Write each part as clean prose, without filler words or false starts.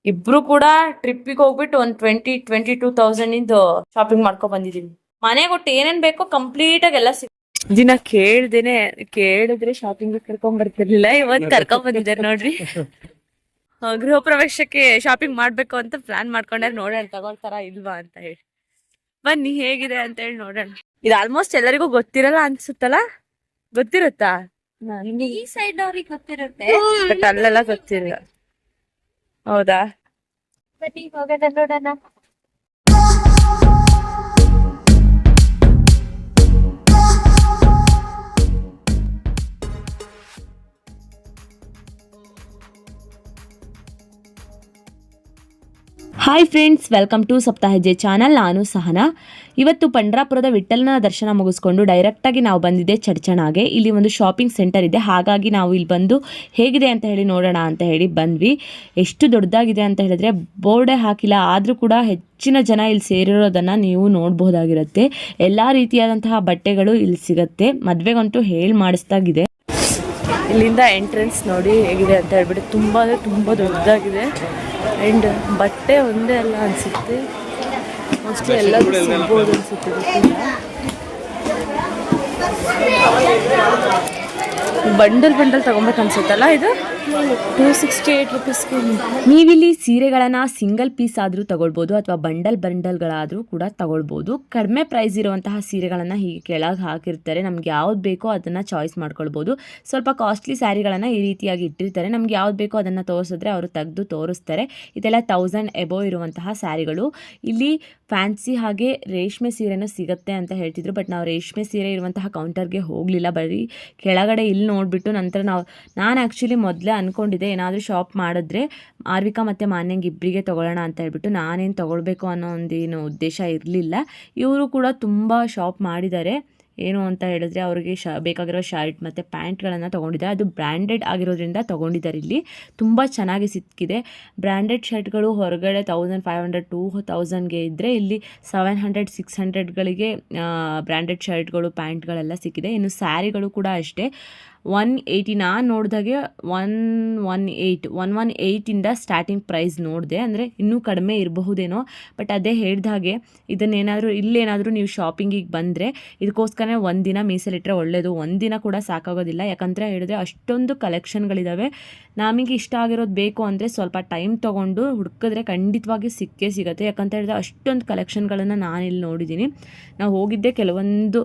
ಇಬ್ರು ಕೂಡ ಟ್ರಿಪ್ಪಿಗೆ ಹೋಗ್ಬಿಟ್ಟು ಒಂದು 22,000 ಇಂದು ಶಾಪಿಂಗ್ ಮಾಡ್ಕೊಂಡ್ ಬಂದಿದೀವಿ. ಮನೆಗೆ ಒಟ್ಟು ಏನೇನ್ ಬೇಕೋ ಕಂಪ್ಲೀಟ್ ಆಗಿ ಎಲ್ಲ ದಿನ ಕೇಳಿದ್ರೆ ಶಾಪಿಂಗ್ ಕರ್ಕೊಂಡ್ ಬರ್ತಿರ್ಲಿಲ್ಲ. ಇವತ್ತು ಕರ್ಕೊಂಡ್ ಬಂದಿದ್ದಾರೆ ನೋಡ್ರಿ. ಗೃಹ ಪ್ರವೇಶಕ್ಕೆ ಶಾಪಿಂಗ್ ಮಾಡ್ಬೇಕು ಅಂತ ಪ್ಲಾನ್ ಮಾಡ್ಕೊಂಡ್ರೆ ನೋಡೋಣ ತಗೊಳ್ತಾರ ಇಲ್ವಾ ಅಂತ ಹೇಳಿ. ಬನ್ನಿ ಹೇಗಿದೆ ಅಂತ ಹೇಳಿ ನೋಡೋಣ. ಇದು ಆಲ್ಮೋಸ್ಟ್ ಎಲ್ಲರಿಗೂ ಗೊತ್ತಿರಲ್ಲ ಅನ್ಸುತ್ತಲ್ಲ, ಗೊತ್ತಿರುತ್ತಾ? ಈ ಸೈಡ್ ಅವ್ರಿಗೆ ಗೊತ್ತಿರುತ್ತೆ, ಬಟ್ ಅಲ್ಲೆಲ್ಲ ಗೊತ್ತಿರಲ್ಲ. ಹೌದಾ? ಬನ್ನಿ ಹೋಗೋಣ ನೋಡೋಣ. Hi friends, welcome to Saptahejje channel. ನಾನು ಸಹನಾ. ಇವತ್ತು ಪಂಡ್ರಾಪುರದ ವಿಠ್ಠಲನ ದರ್ಶನ ಮುಗಿಸ್ಕೊಂಡು ಡೈರೆಕ್ಟಾಗಿ ನಾವು ಬಂದಿದ್ದೆ ಚಡ್ಚಣಾಗೆ. ಇಲ್ಲಿ ಒಂದು ಶಾಪಿಂಗ್ ಸೆಂಟರ್ ಇದೆ, ಹಾಗಾಗಿ ನಾವು ಇಲ್ಲಿ ಬಂದು ಹೇಗಿದೆ ಅಂತ ಹೇಳಿ ನೋಡೋಣ ಅಂತ ಹೇಳಿ ಬಂದ್ವಿ. ಎಷ್ಟು ದೊಡ್ಡದಾಗಿದೆ ಅಂತ ಹೇಳಿದ್ರೆ ಬೋರ್ಡೇ ಹಾಕಿಲ್ಲ, ಆದರೂ ಕೂಡ ಹೆಚ್ಚಿನ ಜನ ಇಲ್ಲಿ ಸೇರಿರೋದನ್ನು ನೀವು ನೋಡಬಹುದಾಗಿರುತ್ತೆ. ಎಲ್ಲ ರೀತಿಯಾದಂತಹ ಬಟ್ಟೆಗಳು ಇಲ್ಲಿ ಸಿಗುತ್ತೆ. ಮದುವೆಗಂತೂ ಹೇಳಿ ಮಾಡಿಸ್ದಾಗಿದೆ. ಇಲ್ಲಿಂದ ಎಂಟ್ರೆನ್ಸ್ ನೋಡಿ ಹೇಗಿದೆ ಅಂತ ಹೇಳ್ಬಿಟ್ಟು ತುಂಬ ಅಂದರೆ ತುಂಬ ದೊಡ್ಡದಾಗಿದೆ. ಆ್ಯಂಡ್ ಬಟ್ಟೆ ಒಂದೇ ಅಲ್ಲ ಅನಿಸುತ್ತೆ, ಮೋಸ್ಟ್ಲಿ ಎಲ್ಲದೂ ಸಿಗ್ಬೋದು ಅನಿಸುತ್ತೆ, ಗೊತ್ತಿಲ್ಲ. ಬಂಡಲ್ ತಗೊಬೇಕು ಅನ್ಸುತ್ತಲ್ಲ. ಇದು 268 ರುಪೀಸ್ಗೆ. ನೀವಿಲ್ಲಿ ಸೀರೆಗಳನ್ನು ಸಿಂಗಲ್ ಪೀಸ್ ಆದರೂ ತಗೊಳ್ಬೋದು ಅಥವಾ ಬಂಡಲ್ಗಳಾದರೂ ಕೂಡ ತಗೊಳ್ಬೋದು. ಕಡಿಮೆ ಪ್ರೈಸ್ ಇರುವಂತಹ ಸೀರೆಗಳನ್ನು ಹೀಗೆ ಕೆಳಗೆ ಹಾಕಿರ್ತಾರೆ. ನಮ್ಗೆ ಯಾವ್ದು ಬೇಕೋ ಅದನ್ನು ಚಾಯ್ಸ್ ಮಾಡ್ಕೊಳ್ಬೋದು. ಸ್ವಲ್ಪ ಕಾಸ್ಟ್ಲಿ ಸ್ಯಾರಿಗಳನ್ನು ಈ ರೀತಿಯಾಗಿ ಇಟ್ಟಿರ್ತಾರೆ. ನಮ್ಗೆ ಯಾವ್ದು ಬೇಕೋ ಅದನ್ನು ತೋರಿಸಿದ್ರೆ ಅವರು ತೆಗೆದು ತೋರಿಸ್ತಾರೆ. ಇದೆಲ್ಲ 1000 ಎಬೋ ಇರುವಂತಹ ಸ್ಯಾರಿಗಳು. ಇಲ್ಲಿ ಫ್ಯಾನ್ಸಿ ಹಾಗೆ ರೇಷ್ಮೆ ಸೀರೆನೂ ಸಿಗುತ್ತೆ ಅಂತ ಹೇಳ್ತಿದ್ರು, ಬಟ್ ನಾವು ರೇಷ್ಮೆ ಸೀರೆ ಇರುವಂತಹ ಕೌಂಟರ್ಗೆ ಹೋಗಲಿಲ್ಲ. ಬರೀ ಕೆಳಗಡೆ ಇಲ್ಲಿ ನೋಡಿಬಿಟ್ಟು ನಂತರ ನಾನು ಆ್ಯಕ್ಚುಲಿ ಮೊದಲೇ ಅಂದ್ಕೊಂಡಿದ್ದೆ ಏನಾದರೂ ಶಾಪ್ ಮಾಡಿದ್ರೆ ಆರ್ವಿಕಾ ಮತ್ತು ಮಾನ್ಯಂಗೆ ಇಬ್ಬರಿಗೆ ತೊಗೊಳ್ಳೋಣ ಅಂತ ಹೇಳ್ಬಿಟ್ಟು. ನಾನೇನು ತೊಗೊಳ್ಬೇಕು ಅನ್ನೋ ಒಂದೇನು ಉದ್ದೇಶ ಇರಲಿಲ್ಲ. ಇವರು ಕೂಡ ತುಂಬ ಶಾಪ್ ಮಾಡಿದ್ದಾರೆ. ಏನು ಅಂತ ಹೇಳಿದ್ರೆ ಅವ್ರಿಗೆ ಬೇಕಾಗಿರೋ ಶರ್ಟ್ ಮತ್ತು ಪ್ಯಾಂಟ್ಗಳನ್ನು ತೊಗೊಂಡಿದ್ದಾರೆ. ಅದು ಬ್ರ್ಯಾಂಡೆಡ್ ಆಗಿರೋದ್ರಿಂದ ತೊಗೊಂಡಿದ್ದಾರೆ. ಇಲ್ಲಿ ತುಂಬ ಚೆನ್ನಾಗಿ ಸಿಕ್ಕಿದೆ. ಬ್ರ್ಯಾಂಡೆಡ್ ಶರ್ಟ್ಗಳು ಹೊರಗಡೆ 1500 to 2000ಗೆ ಇದ್ದರೆ ಇಲ್ಲಿ 700 600ಗಳಿಗೆ ಬ್ರ್ಯಾಂಡೆಡ್ ಶರ್ಟ್ಗಳು ಪ್ಯಾಂಟ್ಗಳೆಲ್ಲ ಸಿಕ್ಕಿದೆ. ಇನ್ನು ಸ್ಯಾರಿಗಳು ಕೂಡ ಅಷ್ಟೇ 180. ನಾನು ನೋಡಿದಾಗೆ 118ಇಂದ ಸ್ಟಾರ್ಟಿಂಗ್ ಪ್ರೈಸ್ ನೋಡಿದೆ. ಅಂದರೆ ಇನ್ನೂ ಕಡಿಮೆ ಇರಬಹುದೇನೋ, ಬಟ್ ಅದೇ ಹೇಳಿದ ಹಾಗೆ ಇಲ್ಲೇನಾದರೂ ನೀವು ಶಾಪಿಂಗಿಗೆ ಬಂದರೆ ಇದಕ್ಕೋಸ್ಕರ ಒಂದಿನ ಮೀಸಲಿಟ್ಟರೆ ಒಳ್ಳೆಯದು. ಒಂದಿನ ಕೂಡ ಸಾಕಾಗೋದಿಲ್ಲ. ಯಾಕಂದರೆ ಹೇಳಿದ್ರೆ ಅಷ್ಟೊಂದು ಕಲೆಕ್ಷನ್ಗಳಿದ್ದಾವೆ. ನಮಗೆ ಇಷ್ಟ ಆಗಿರೋದು ಬೇಕು ಅಂದರೆ ಸ್ವಲ್ಪ ಟೈಮ್ ತೊಗೊಂಡು ಹುಡುಕಿದ್ರೆ ಖಂಡಿತವಾಗಿ ಸಿಕ್ಕೇ ಸಿಗುತ್ತೆ. ಯಾಕಂತ ಹೇಳಿದ್ರೆ ಅಷ್ಟೊಂದು ಕಲೆಕ್ಷನ್ಗಳನ್ನು ನಾನಿಲ್ಲಿ ನೋಡಿದ್ದೀನಿ. ನಾವು ಹೋಗಿದ್ದೆ ಕೆಲವೊಂದು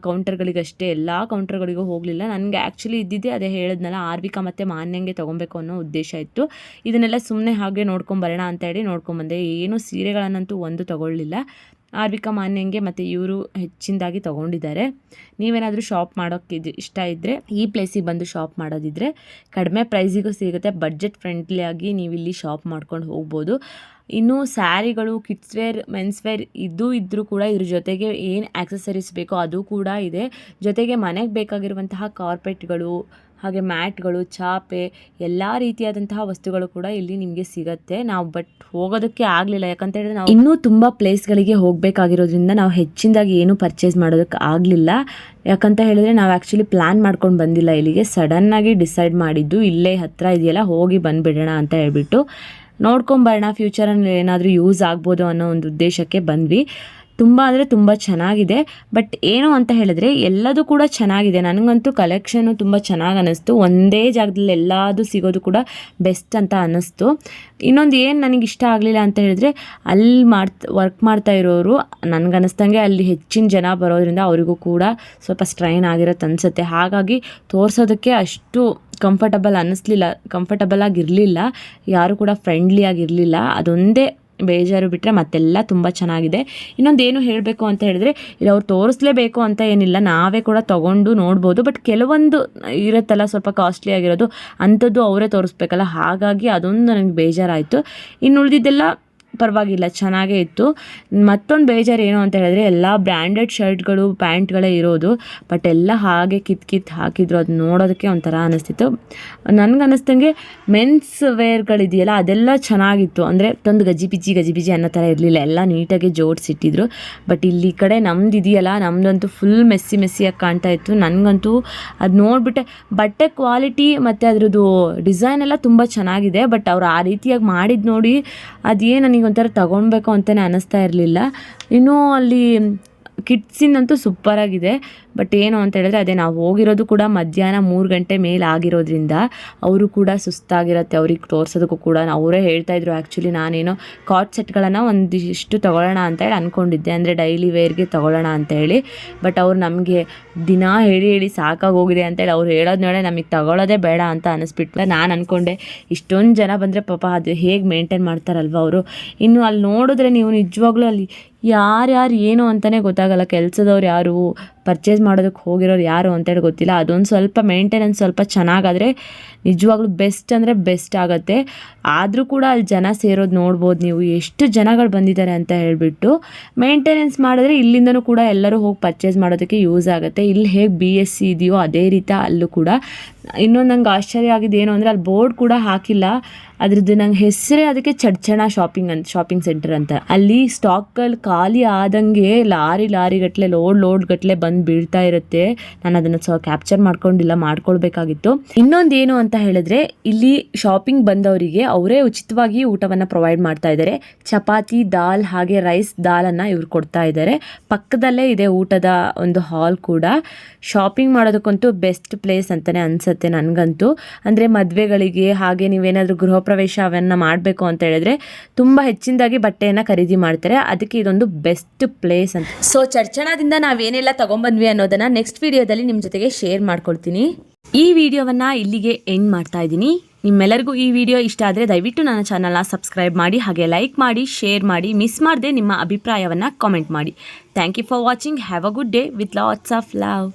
ಕೌಂಟರ್ಗಳಿಗಷ್ಟೇ, ಎಲ್ಲ ಕೌಂಟರ್ಗಳಿಗೂ ಹೋಗಲಿಲ್ಲ. ನನಗೆ ಆ್ಯಕ್ಚುಲಿ ಇದ್ದಿದ್ದೆ ಅದೇ ಹೇಳಿದ್ನಲ್ಲ, ಆರ್ವಿಕಾ ಮತ್ತು ಮಾನ್ಯಂಗೆ ತೊಗೊಬೇಕು ಅನ್ನೋ ಉದ್ದೇಶ ಇತ್ತು. ಇದನ್ನೆಲ್ಲ ಸುಮ್ಮನೆ ಹಾಗೆ ನೋಡ್ಕೊಂಬರೋಣ ಅಂತ ಹೇಳಿ ನೋಡ್ಕೊಂಬಂದೆ. ಏನು ಸೀರೆಗಳನ್ನಂತೂ ಒಂದು ತೊಗೊಳ್ಳಿಲ್ಲ. ಆರ್ವಿಕಾ ಮಾನ್ಯಂಗೆ ಮತ್ತು ಇವರು ಹೆಚ್ಚಿನದಾಗಿ ತೊಗೊಂಡಿದ್ದಾರೆ. ನೀವೇನಾದರೂ ಶಾಪ್ ಮಾಡೋಕ್ಕೆ ಇಷ್ಟ ಇದ್ದರೆ ಈ ಪ್ಲೇಸಿಗೆ ಬಂದು ಶಾಪ್ ಮಾಡೋದಿದ್ದರೆ ಕಡಿಮೆ ಪ್ರೈಸಿಗೂ ಸಿಗುತ್ತೆ. ಬಡ್ಜೆಟ್ ಫ್ರೆಂಡ್ಲಿಯಾಗಿ ನೀವು ಇಲ್ಲಿ ಶಾಪ್ ಮಾಡ್ಕೊಂಡು ಹೋಗ್ಬೋದು. ಇನ್ನು ಸ್ಯಾರಿಗಳು, ಕಿಡ್ಸ್ ವೇರ್, ಮೆನ್ಸ್ ವೇರ್ ಇದ್ದರೂ ಕೂಡ ಇದ್ರ ಜೊತೆಗೆ ಏನು ಆಕ್ಸೆಸರೀಸ್ ಬೇಕೋ ಅದು ಕೂಡ ಇದೆ. ಜೊತೆಗೆ ಮನೆಗೆ ಬೇಕಾಗಿರುವಂತಹ ಕಾರ್ಪೆಟ್ಗಳು ಹಾಗೆ ಮ್ಯಾಟ್ಗಳು, ಚಾಪೆ, ಎಲ್ಲ ರೀತಿಯಾದಂತಹ ವಸ್ತುಗಳು ಕೂಡ ಇಲ್ಲಿ ನಿಮಗೆ ಸಿಗುತ್ತೆ. ನಾವು ಬಟ್ ಹೋಗೋದಕ್ಕೆ ಆಗಲಿಲ್ಲ. ಯಾಕಂತ ಹೇಳಿದ್ರೆ ನಾವು ಇನ್ನೂ ತುಂಬ ಪ್ಲೇಸ್ಗಳಿಗೆ ಹೋಗಬೇಕಾಗಿರೋದ್ರಿಂದ ನಾವು ಹೆಚ್ಚಿನದಾಗಿ ಏನು ಪರ್ಚೇಸ್ ಮಾಡೋದಕ್ಕೆ ಆಗಲಿಲ್ಲ. ಯಾಕಂತ ಹೇಳಿದ್ರೆ ನಾವು ಆ್ಯಕ್ಚುಲಿ ಪ್ಲ್ಯಾನ್ ಮಾಡ್ಕೊಂಡು ಬಂದಿಲ್ಲ ಇಲ್ಲಿಗೆ. ಸಡನ್ನಾಗಿ ಡಿಸೈಡ್ ಮಾಡಿದ್ದು ಇಲ್ಲೇ ಹತ್ತಿರ ಇದೆಯಲ್ಲ ಹೋಗಿ ಬಂದುಬಿಡೋಣ ಅಂತ ಹೇಳ್ಬಿಟ್ಟು. ನೋಡ್ಕೊಂಬರೋಣ, ಫ್ಯೂಚರಲ್ಲಿ ಏನಾದರೂ ಯೂಸ್ ಆಗ್ಬೋದು ಅನ್ನೋ ಒಂದು ಉದ್ದೇಶಕ್ಕೆ ಬಂದ್ವಿ. ತುಂಬ ಅಂದರೆ ತುಂಬ ಚೆನ್ನಾಗಿದೆ. ಬಟ್ ಏನು ಅಂತ ಹೇಳಿದ್ರೆ ಎಲ್ಲದೂ ಕೂಡ ಚೆನ್ನಾಗಿದೆ. ನನಗಂತೂ ಕಲೆಕ್ಷನು ತುಂಬ ಚೆನ್ನಾಗಿ ಅನ್ನಿಸ್ತು. ಒಂದೇ ಜಾಗದಲ್ಲಿ ಎಲ್ಲದೂ ಸಿಗೋದು ಕೂಡ ಬೆಸ್ಟ್ ಅಂತ ಅನ್ನಿಸ್ತು. ಇನ್ನೊಂದು ಏನು ನನಗೆ ಇಷ್ಟ ಆಗಲಿಲ್ಲ ಅಂತ ಹೇಳಿದ್ರೆ ಅಲ್ಲಿ ವರ್ಕ್ ಮಾಡ್ತಾ ಇರೋರು ನನಗನ್ನಿಸ್ದಂಗೆ ಅಲ್ಲಿ ಹೆಚ್ಚಿನ ಜನ ಬರೋದ್ರಿಂದ ಅವರಿಗೂ ಕೂಡ ಸ್ವಲ್ಪ ಸ್ಟ್ರೈನ್ ಆಗಿರುತ್ತೆ ಅನಿಸುತ್ತೆ. ಹಾಗಾಗಿ ತೋರಿಸೋದಕ್ಕೆ ಅಷ್ಟು ಕಂಫರ್ಟಬಲ್ ಆಗಿರಲಿಲ್ಲ. ಯಾರು ಕೂಡ ಫ್ರೆಂಡ್ಲಿ ಆಗಿರಲಿಲ್ಲ. ಅದೊಂದೇ ಬೇಜಾರು ಬಿಟ್ಟರೆ ಮತ್ತೆಲ್ಲ ತುಂಬ ಚೆನ್ನಾಗಿದೆ. ಇನ್ನೊಂದು ಏನು ಹೇಳಬೇಕು ಅಂತ ಹೇಳಿದ್ರೆ ಇಲ್ಲಿ ಅವ್ರು ತೋರಿಸ್ಲೇಬೇಕು ಅಂತ ಏನಿಲ್ಲ, ನಾವೇ ಕೂಡ ತೊಗೊಂಡು ನೋಡ್ಬೋದು. ಬಟ್ ಕೆಲವೊಂದು ಇರುತ್ತಲ್ಲ ಸ್ವಲ್ಪ ಕಾಸ್ಟ್ಲಿ ಆಗಿರೋದು, ಅಂಥದ್ದು ಅವರೇ ತೋರಿಸ್ಬೇಕಲ್ಲ. ಹಾಗಾಗಿ ಅದೊಂದು ನನಗೆ ಬೇಜಾರಾಯಿತು. ಇನ್ನು ಉಳಿದಿದ್ದೆಲ್ಲ ಪರವಾಗಿಲ್ಲ ಚೆನ್ನಾಗೇ ಇತ್ತು. ಮತ್ತೊಂದು ಬೇಜಾರು ಏನು ಅಂತ ಹೇಳಿದ್ರೆ ಎಲ್ಲ ಬ್ರ್ಯಾಂಡೆಡ್ ಶರ್ಟ್ಗಳು ಪ್ಯಾಂಟ್ಗಳೇ ಇರೋದು, ಬಟ್ ಎಲ್ಲ ಹಾಗೆ ಕಿತ್ತು ಹಾಕಿದ್ರು. ಅದು ನೋಡೋದಕ್ಕೆ ಒಂಥರ ಅನ್ನಿಸ್ತಿತ್ತು. ನನಗೆ ಅನ್ನಿಸ್ದಂಗೆ ಮೆನ್ಸ್ ವೇರ್ಗಳಿದೆಯಲ್ಲ ಅದೆಲ್ಲ ಚೆನ್ನಾಗಿತ್ತು. ಅಂದರೆ ಒಂದು ಗಜಿಬಿಜಿ ಅನ್ನೋ ಥರ ಇರಲಿಲ್ಲ, ಎಲ್ಲ ನೀಟಾಗಿ ಜೋಡಿಸಿಟ್ಟಿದ್ರು. ಬಟ್ ಇಲ್ಲಿ ಕಡೆ ನಮ್ದು ಇದೆಯಲ್ಲ, ನಮ್ಮದಂತೂ ಫುಲ್ ಮೆಸ್ಸಿಯಾಗಿ ಕಾಣ್ತಾ ಇತ್ತು. ನನಗಂತೂ ಅದು ನೋಡಿಬಿಟ್ಟೆ, ಬಟ್ಟೆ ಕ್ವಾಲಿಟಿ ಮತ್ತು ಅದ್ರದ್ದು ಡಿಸೈನ್ ಎಲ್ಲ ತುಂಬ ಚೆನ್ನಾಗಿದೆ. ಬಟ್ ಅವ್ರು ಆ ರೀತಿಯಾಗಿ ಮಾಡಿದ್ದು ನೋಡಿ ಅದೇನು ನನಗೊಂಥರ ತೊಗೊಳ್ಬೇಕು ಅಂತಲೇ ಅನ್ನಿಸ್ತಾ ಇರಲಿಲ್ಲ. ಇನ್ನೂ ಅಲ್ಲಿ ಕಿಡ್ಸಿನಂತೂ ಸೂಪರಾಗಿದೆ. ಬಟ್ ಏನು ಅಂತ ಹೇಳಿದ್ರೆ ಅದೇ ನಾವು ಹೋಗಿರೋದು ಕೂಡ ಮಧ್ಯಾಹ್ನ 3 ಗಂಟೆ ಮೇಲೆ ಆಗಿರೋದ್ರಿಂದ ಅವರು ಕೂಡ ಸುಸ್ತಾಗಿರುತ್ತೆ, ಅವ್ರಿಗೆ ತೋರಿಸೋದಕ್ಕೂ ಕೂಡ. ಅವರೇ ಹೇಳ್ತಾಯಿದ್ರು ಆ್ಯಕ್ಚುಲಿ ನಾನೇನೋ ಕಾಟ್ ಸೆಟ್ಗಳನ್ನು ಒಂದಿಷ್ಟು ತೊಗೊಳ್ಳೋಣ ಅಂತ ಹೇಳಿ ಅಂದ್ಕೊಂಡಿದ್ದೆ, ಅಂದರೆ ಡೈಲಿ ವೇರ್ಗೆ ತೊಗೊಳ್ಳೋಣ ಅಂತ ಹೇಳಿ. ಬಟ್ ಅವ್ರು ನಮಗೆ ದಿನ ಹೇಳಿ ಸಾಕಾಗೋಗಿದೆ ಅಂತೇಳಿ ಅವ್ರು ಹೇಳೋದು ನೋಡೇ ನಮಗೆ ತಗೊಳ್ಳೋದೇ ಬೇಡ ಅಂತ ಅನ್ನಿಸ್ಬಿಟ್ಲ. ನಾನು ಅಂದ್ಕೊಂಡೆ ಇಷ್ಟೊಂದು ಜನ ಬಂದರೆ ಪಾಪ ಅದು ಹೇಗೆ ಮೇಂಟೈನ್ ಮಾಡ್ತಾರಲ್ವ ಅವರು. ಇನ್ನು ಅಲ್ಲಿ ನೋಡಿದ್ರೆ ನೀವು ನಿಜವಾಗ್ಲೂ ಅಲ್ಲಿ ಯಾರ್ಯಾರು ಏನು ಅಂತಲೇ ಗೊತ್ತಾಗಲ್ಲ. ಕೆಲಸದವ್ರು ಯಾರು, ಪರ್ಚೇಸ್ ಮಾಡೋದಕ್ಕೆ ಹೋಗಿರೋರು ಯಾರು ಅಂತೇಳಿ ಗೊತ್ತಿಲ್ಲ. ಅದೊಂದು ಸ್ವಲ್ಪ ಮೇಂಟೆನೆನ್ಸ್ ಸ್ವಲ್ಪ ಚೆನ್ನಾಗಾದರೆ ನಿಜವಾಗ್ಲೂ ಬೆಸ್ಟ್ ಅಂದರೆ ಬೆಸ್ಟ್ ಆಗುತ್ತೆ. ಆದರೂ ಕೂಡ ಅಲ್ಲಿ ಜನ ಸೇರೋದು ನೋಡ್ಬೋದು ನೀವು, ಎಷ್ಟು ಜನಗಳು ಬಂದಿದ್ದಾರೆ ಅಂತ ಹೇಳಿಬಿಟ್ಟು. ಮೇಂಟೆನೆನ್ಸ್ ಮಾಡಿದ್ರೆ ಇಲ್ಲಿಂದನೂ ಕೂಡ ಎಲ್ಲರೂ ಹೋಗಿ ಪರ್ಚೇಸ್ ಮಾಡೋದಕ್ಕೆ ಯೂಸ್ ಆಗುತ್ತೆ. ಇಲ್ಲಿ ಹೇಗೆ BSC ಇದೆಯೋ ಅದೇ ರೀತಿ ಅಲ್ಲೂ ಕೂಡ. ಇನ್ನೊಂದು ನಂಗೆ ಆಶ್ಚರ್ಯ ಆಗಿದ್ದು ಏನು ಅಂದರೆ ಅಲ್ಲಿ ಬೋರ್ಡ್ ಕೂಡ ಹಾಕಿಲ್ಲ, ಅದ್ರದ್ದು ನಂಗೆ ಹೆಸರೇ ಅದಕ್ಕೆ ಚಡ್ಚಣ ಶಾಪಿಂಗ್ ಸೆಂಟರ್ ಅಂತ. ಅಲ್ಲಿ ಸ್ಟಾಕ್ಗಳು ಖಾಲಿ ಆದಂಗೆ ಲಾರಿ ಗಟ್ಟಲೆ ಲೋಡ್ ಗಟ್ಟಲೆ ಬಂದು ಬೀಳ್ತಾ ಇರುತ್ತೆ. ನಾನು ಅದನ್ನು ಕ್ಯಾಪ್ಚರ್ ಮಾಡ್ಕೊಳ್ಬೇಕಾಗಿತ್ತು. ಇನ್ನೊಂದು ಏನು ಅಂತ ಹೇಳಿದ್ರೆ ಇಲ್ಲಿ ಶಾಪಿಂಗ್ ಬಂದವರಿಗೆ ಅವರೇ ಉಚಿತವಾಗಿ ಊಟವನ್ನು ಪ್ರೊವೈಡ್ ಮಾಡ್ತಾ ಇದ್ದಾರೆ. ಚಪಾತಿ, ದಾಲ್ ಹಾಗೆ ರೈಸ್ ದಾಲನ್ನು ಇವ್ರು ಕೊಡ್ತಾ ಇದ್ದಾರೆ. ಪಕ್ಕದಲ್ಲೇ ಇದೆ ಊಟದ ಒಂದು ಹಾಲ್ ಕೂಡ. ಶಾಪಿಂಗ್ ಮಾಡೋದಕ್ಕಂತೂ ಬೆಸ್ಟ್ ಪ್ಲೇಸ್ ಅಂತಲೇ ಅನಿಸುತ್ತೆ ನನಗಂತೂ. ಅಂದರೆ ಮದುವೆಗಳಿಗೆ ಹಾಗೆ ನೀವೇನಾದರೂ ಗೃಹ ಪ್ರವೇಶ ಅವನ್ನು ಮಾಡಬೇಕು ಅಂತ ಹೇಳಿದ್ರೆ ತುಂಬ ಹೆಚ್ಚಿನದಾಗಿ ಬಟ್ಟೆಯನ್ನು ಖರೀದಿ ಮಾಡ್ತಾರೆ. ಅದಕ್ಕೆ ಇದೊಂದು ಬೆಸ್ಟ್ ಪ್ಲೇಸ್ ಅಂತ. ಸೊ ಚಡ್ಚಣದಿಂದ ನಾವೇನೆಲ್ಲ ತೊಗೊಂಬಂದ್ವಿ ಅನ್ನೋದನ್ನು ನೆಕ್ಸ್ಟ್ ವಿಡಿಯೋದಲ್ಲಿ ನಿಮ್ಮ ಜೊತೆಗೆ ಶೇರ್ ಮಾಡ್ಕೊಳ್ತೀನಿ. ಈ ವಿಡಿಯೋವನ್ನು ಇಲ್ಲಿಗೆ ಎಂಡ್ ಮಾಡ್ತಾ ಇದ್ದೀನಿ. ನಿಮ್ಮೆಲ್ಲರಿಗೂ ಈ ವಿಡಿಯೋ ಇಷ್ಟ ಆದರೆ ದಯವಿಟ್ಟು ನನ್ನ ಚಾನಲ್ನ ಸಬ್ಸ್ಕ್ರೈಬ್ ಮಾಡಿ, ಹಾಗೆ ಲೈಕ್ ಮಾಡಿ, ಶೇರ್ ಮಾಡಿ, ಮಿಸ್ ಮಾಡದೆ ನಿಮ್ಮ ಅಭಿಪ್ರಾಯವನ್ನು ಕಾಮೆಂಟ್ ಮಾಡಿ. Thank you for watching. Have a good day with lots of love.